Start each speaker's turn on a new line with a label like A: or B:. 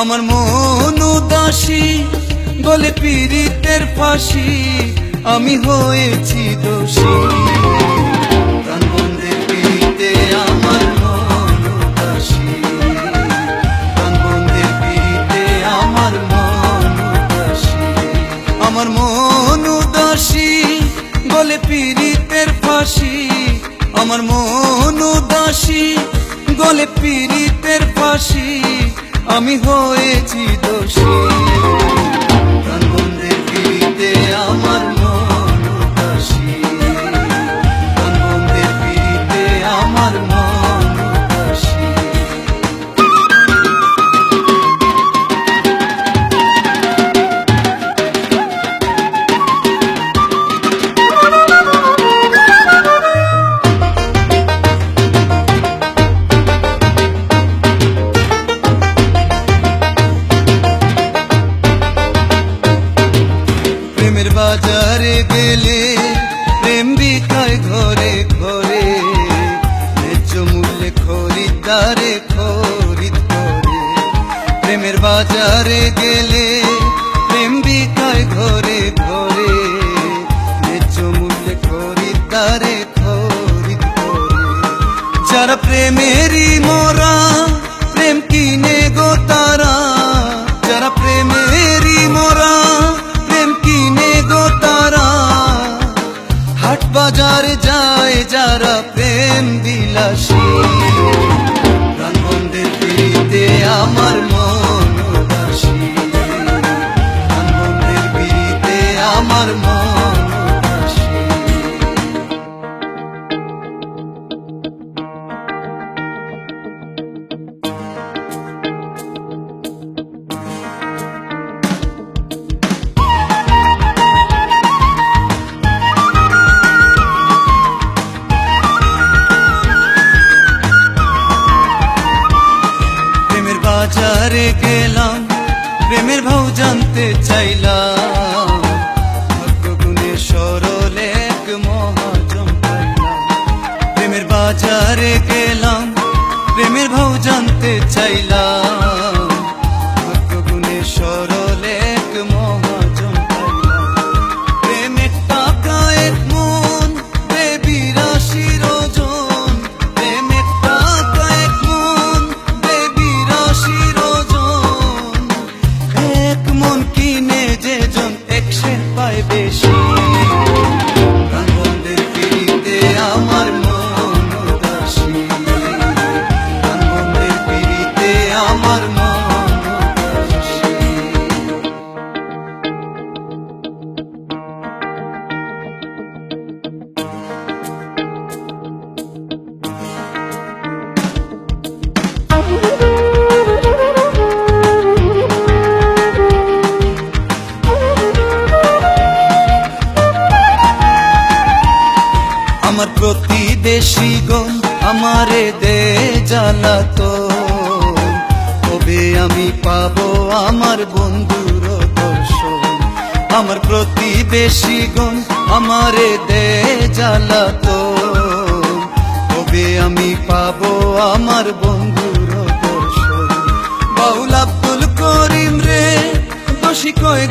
A: আমার মন উদাসী বলে পীড়িতের ফাঁসি, আমি হয়েছি দোষী। প্রাণবন্ধের পীড়িতে আমার মন উদাসী, প্রাণবন্ধের পীড়িতে আমার মন উদাসী। আমার মন উদাসী বলে পীড়িতের ফাঁসি, আমার মন উদাসী গলে পীড়িতের ফাঁসি, আমি হয়েছি দোষী। প্রাণবন্ধের পীড়িতে আমার মন উদাসী, প্রাণবন্ধের পীড়িতে আমার মন উদাসী। প্রেমের বাজারে গেলে প্রেম বিকায় ঘরে ঘরে, ন্যায্য মূল্যে খরিদ্দারে খরিদ করে। প্রেমের বাজারে গেলে প্রেম বিকায় ঘরে ঘরে, ন্যায্য মূল্যে খরিদ্দারে খরিদ করে। যারা প্রেমেরই মোরা প্রেম কিনে গো তারা, যারা প্রেমেরই মোরা হাট বাজারে যায় যারা প্রেম বিলাসী। প্রাণবন্ধের পীড়িতে আমার মন উদাসী, প্রাণবন্ধের পীড়িতে আমার মন উদাসী। বাজারে গেলাম প্রেমের ভাও জানতে চাইলাম, ভাগ্য গুণে সরল এক মহাজন পাইলাম। প্রেমের বাজারে গেলাম প্রেমের ভাও জানতে চাইলাম, ভাগ্য গুণে সরল এক মহাজন পাইলাম। প্রেমের টাকা এক মন বেবিরাশির ওজন, প্রেমের টাকা এক মন বেবিরাশির ওজন। এক মন কিনে যে জন একশের পায় বেশি। প্রাণবন্ধের পীড়িতে আমার মন উদাসী, প্রাণবন্ধের পীড়িতে আমার মন উদাসী। আমার প্রতিবেশী গণ আমারে দে জ্বালাতন, কবে আমি পাবো আমার বন্ধুর দর্শন। আমার প্রতিবেশী গণ আমারে দে জ্বালাতন, কবে আমি পাবো আমার বন্ধুর দর্শন। বাউল আব্দুল করিম রে দোষী কয়